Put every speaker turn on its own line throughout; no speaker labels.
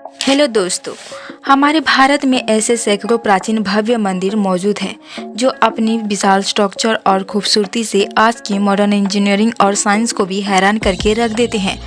Hello दोस्तों। हमारे भारत में ऐसे सैकड़ों प्राचीन भव्य मंदिर मौजूद हैं जो अपनी विशाल स्ट्रक्चर और खूबसूरती से आज की मॉडर्न इंजीनियरिंग और साइंस को भी हैरान करके रख देते हैं।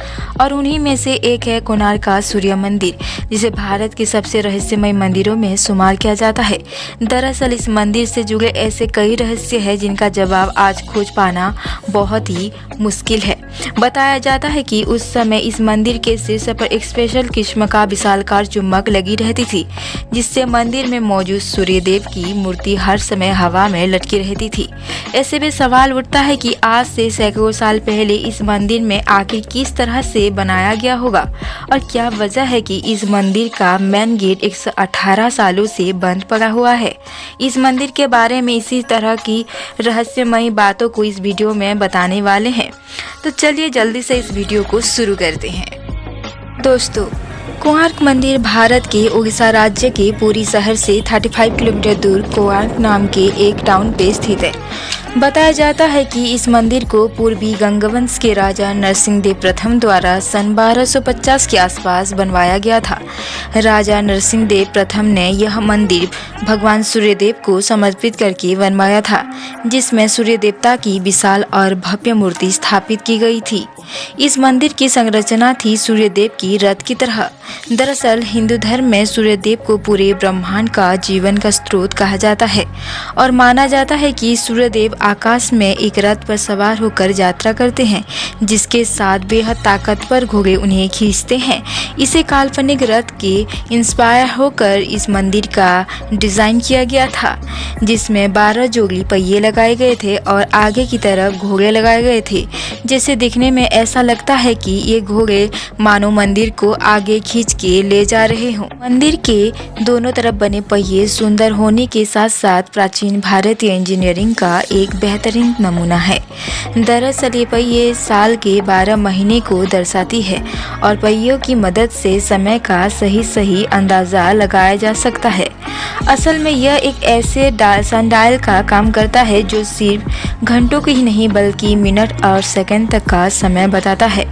और उन्हीं में से एक है कोणार्क का सूर्य मंदिर, जिसे भारत के सबसे रहस्यमय मंदिरों में शुमार किया जाता है। दरअसल इस मंदिर से जुड़े ऐसे कई रहस्य हैं जिनका जवाब आज खोज पाना बहुत ही मुश्किल है। बताया जाता है कि उस समय इस मंदिर के शीर्ष पर एक स्पेशल किस्म का विशालकार चुम्बक लगी रहती थी, जिससे मंदिर में मौजूद सूर्यदेव की मूर्ति हर समय हवा में लटकी रहती थी। ऐसे में सवाल उठता है कि आज से सैकड़ों साल पहले इस मंदिर में आखिर किस तरह से बनाया गया होगा, और क्या वजह है कि इस मंदिर का मेन गेट 118 सालों से बंद पड़ा हुआ है। इस मंदिर के बारे में इसी तरह की रहस्यमयी बातों को इस वीडियो में बताने वाले हैं। तो चलिए जल्दी से इस वीडियो को शुरू करते हैं। दोस्तों, कोणार्क मंदिर भारत के उड़ीसा राज्य के पुरी शहर से 35 किलोमीटर दूर कोणार्क नाम के एक टाउन पे स्थित है। बताया जाता है कि इस मंदिर को पूर्वी गंगवंश के राजा नरसिंहदेव प्रथम द्वारा सन 1250 के आसपास बनवाया गया था। राजा नरसिंहदेव प्रथम ने यह मंदिर भगवान सूर्यदेव को समर्पित करके बनवाया था, जिसमें सूर्य देवता की विशाल और भव्य मूर्ति स्थापित की गई थी। इस मंदिर की संरचना थी सूर्यदेव की रथ की तरह। दरअसल हिंदू धर्म में सूर्यदेव को पूरे ब्रह्मांड का जीवन का स्रोत कहा जाता है और माना जाता है कि सूर्यदेव आकाश में एक रथ पर सवार होकर यात्रा करते हैं, जिसके साथ बेहद ताकतवर घोड़े उन्हें खींचते हैं। इसे काल्पनिक रथ के इंस्पायर होकर इस मंदिर का डिज़ाइन किया गया था, जिसमें 12 जोड़ी पहिए लगाए गए थे और आगे की तरफ घोड़े लगाए गए थे। जैसे दिखने में ऐसा लगता है कि ये घोड़े मानो मंदिर को आगे खींच के ले जा रहे हों। मंदिर के दोनों तरफ बने पहिए सुंदर होने के साथ साथ प्राचीन भारतीय इंजीनियरिंग का एक बेहतरीन नमूना है। दरअसल ये पहिए साल के 12 महीने को दर्शाती है और पहियों की मदद से समय का सही अंदाज़ा लगाया जा सकता है। असल में यह एक ऐसे सनडायल का काम करता है जो सिर्फ घंटों की ही नहीं बल्कि मिनट और सेकंड तक का समय बताता है।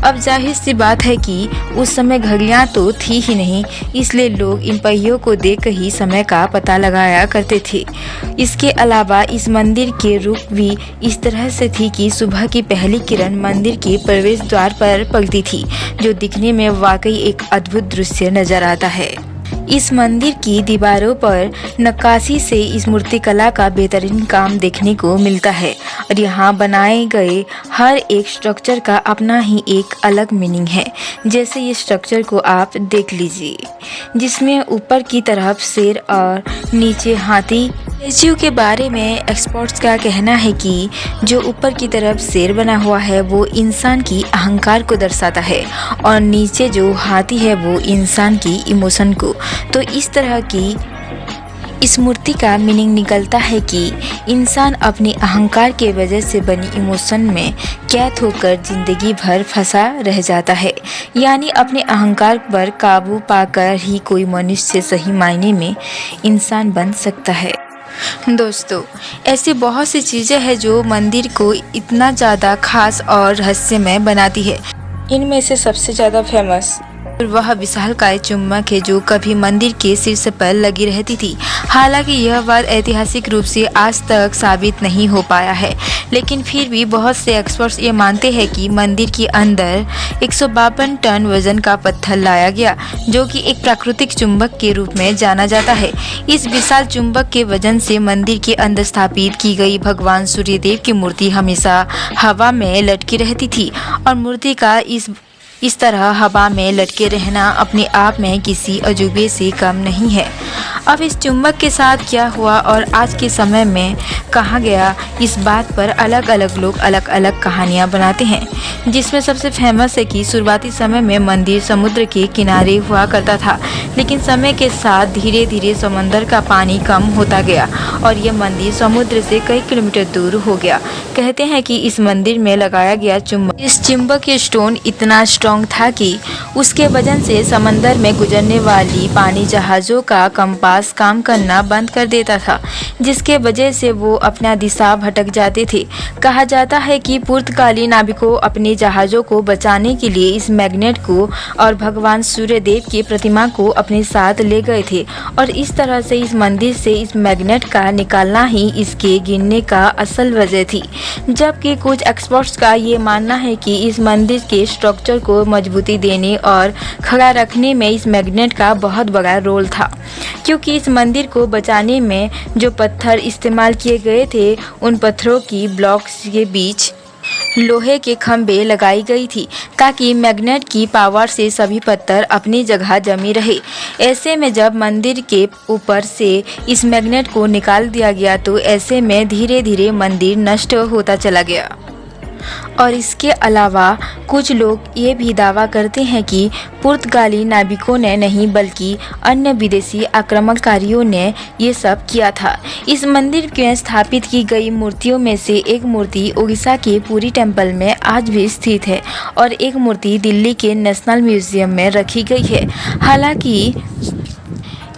अब जाहिर सी बात है कि उस समय घड़ियां तो थी ही नहीं, इसलिए लोग इन पहियों को देखकर ही समय का पता लगाया करते थे। इसके अलावा इस मंदिर के रूप भी इस तरह से थी कि सुबह की पहली किरण मंदिर के प्रवेश द्वार पर पड़ती थी, जो दिखने में वाकई एक अद्भुत दृश्य नजर आता है। इस मंदिर की दीवारों पर नक्काशी से इस मूर्तिकला का बेहतरीन काम देखने को मिलता है और यहाँ बनाए गए हर एक स्ट्रक्चर का अपना ही एक अलग मीनिंग है। जैसे ये स्ट्रक्चर को आप देख लीजिए, जिसमें ऊपर की तरफ शेर और नीचे हाथी। स्टैच्यू के बारे में एक्सपर्ट्स का कहना है कि जो ऊपर की तरफ शेर बना हुआ है वो इंसान की अहंकार को दर्शाता है और नीचे जो हाथी है वो इंसान की इमोशन को। तो इस तरह की इस मूर्ति का मीनिंग निकलता है कि इंसान अपने अहंकार के वजह से बनी इमोशन में कैद होकर जिंदगी भर फंसा रह जाता है। यानी अपने अहंकार पर काबू पाकर ही कोई मनुष्य सही मायने में इंसान बन सकता है। दोस्तों, ऐसी बहुत सी चीज़ें हैं जो मंदिर को इतना ज़्यादा खास और रहस्यमय बनाती है। इनमें से सबसे ज़्यादा फेमस वह विशालकाय चुम्बक है जो कभी मंदिर के शीर्ष पर लगी रहती थी। हालांकि यह बात ऐतिहासिक रूप से आज तक साबित नहीं हो पाया है, लेकिन फिर भी बहुत से एक्सपर्ट्स ये मानते हैं कि मंदिर के अंदर 152 टन वजन का पत्थर लाया गया, जो कि एक प्राकृतिक चुंबक के रूप में जाना जाता है। इस विशाल चुंबक के वजन से मंदिर के अंदर स्थापित की गई भगवान सूर्यदेव की मूर्ति हमेशा हवा में लटकी रहती थी और मूर्ति का इस तरह हवा में लटके रहना अपने आप में किसी अजूबे से कम नहीं है। अब इस चुंबक के साथ क्या हुआ और आज के समय में कहाँ गया, इस बात पर अलग अलग लोग अलग अलग कहानियाँ बनाते हैं, जिसमें सबसे फेमस है कि शुरुआती समय में मंदिर समुद्र के किनारे हुआ करता था, लेकिन समय के साथ धीरे धीरे समंदर का पानी कम होता गया और यह मंदिर समुद्र से कई किलोमीटर दूर हो गया। कहते हैं कि इस मंदिर में लगाया गया चुंबक, इस चुंबकीय स्टोन इतना स्ट्रॉन्ग स्ट्रॉन्ग था कि उसके वजन से समंदर में गुजरने वाली पानी जहाज़ों का कंपास काम करना बंद कर देता था, जिसके वजह से वो अपना दिशा भटक जाते थे। कहा जाता है कि पुर्तगाली नाविकों अपने जहाज़ों को बचाने के लिए इस मैग्नेट को और भगवान सूर्यदेव की प्रतिमा को अपने साथ ले गए थे, और इस तरह से इस मंदिर से इस मैग्नेट का निकालना ही इसके गिरने का असल वजह थी। जबकि कुछ एक्सपर्ट्स का ये मानना है कि इस मंदिर के स्ट्रक्चर को मजबूती देने और खड़ा रखने में इस मैग्नेट का बहुत बड़ा रोल था, क्योंकि इस मंदिर को बचाने में जो पत्थर इस्तेमाल किए गए थे उन पत्थरों की ब्लॉक्स के बीच लोहे के खंभे लगाई गई थी, ताकि मैग्नेट की पावर से सभी पत्थर अपनी जगह जमी रहे। ऐसे में जब मंदिर के ऊपर से इस मैग्नेट को निकाल दिया गया तो ऐसे में धीरे धीरे मंदिर नष्ट होता चला गया। और इसके अलावा कुछ लोग ये भी दावा करते हैं कि पुर्तगाली नाविकों ने नहीं बल्कि अन्य विदेशी आक्रमणकारियों ने ये सब किया था। इस मंदिर में स्थापित की गई मूर्तियों में से एक मूर्ति उड़ीसा के पुरी टेम्पल में आज भी स्थित है और एक मूर्ति दिल्ली के नेशनल म्यूजियम में रखी गई है। हालांकि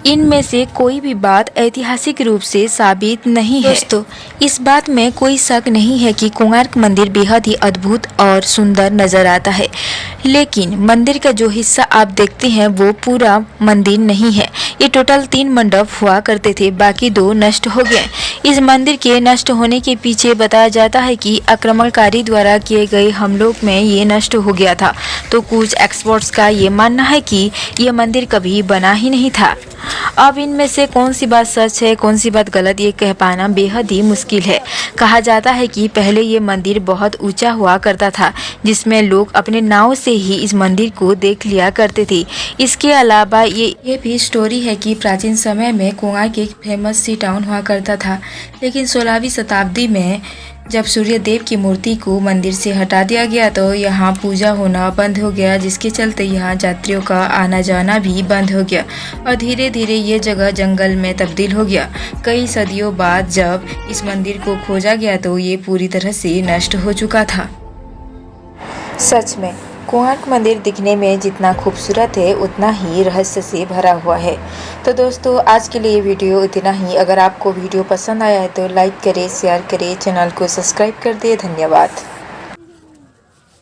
इनमें से कोई भी बात ऐतिहासिक रूप से साबित नहीं है। दोस्तों, इस बात में कोई शक नहीं है कि कोणार्क मंदिर बेहद ही अद्भुत और सुंदर नजर आता है, लेकिन मंदिर का जो हिस्सा आप देखते हैं वो पूरा मंदिर नहीं है। ये टोटल 3 मंडप हुआ करते थे, बाकी 2 नष्ट हो गए। इस मंदिर के नष्ट होने के पीछे बताया जाता है कि आक्रमणकारी द्वारा किए गए हमलों में ये नष्ट हो गया था। तो कुछ एक्सपर्ट्स का ये मानना है कि ये मंदिर कभी बना ही नहीं था। अब इनमें से कौन सी बात सच है, कौन सी बात गलत, ये कह पाना बेहद ही मुश्किल है। कहा जाता है कि पहले ये मंदिर बहुत ऊंचा हुआ करता था, जिसमें लोग अपने नाव से ही इस मंदिर को देख लिया करते थे। इसके अलावा ये भी स्टोरी है कि प्राचीन समय में कोणार्क एक फेमस सी टाउन हुआ करता था, लेकिन 16वीं शताब्दी में जब सूर्यदेव की मूर्ति को मंदिर से हटा दिया गया तो यहाँ पूजा होना बंद हो गया, जिसके चलते यहाँ यात्रियों का आना जाना भी बंद हो गया और धीरे धीरे ये जगह जंगल में तब्दील हो गया। कई सदियों बाद जब इस मंदिर को खोजा गया तो ये पूरी तरह से नष्ट हो चुका था। सच में कोणार्क मंदिर दिखने में जितना खूबसूरत है उतना ही रहस्य से भरा हुआ है। तो दोस्तों, आज के लिए वीडियो इतना ही। अगर आपको वीडियो पसंद आया है तो लाइक करें, शेयर करें, चैनल को सब्सक्राइब कर दिए। धन्यवाद।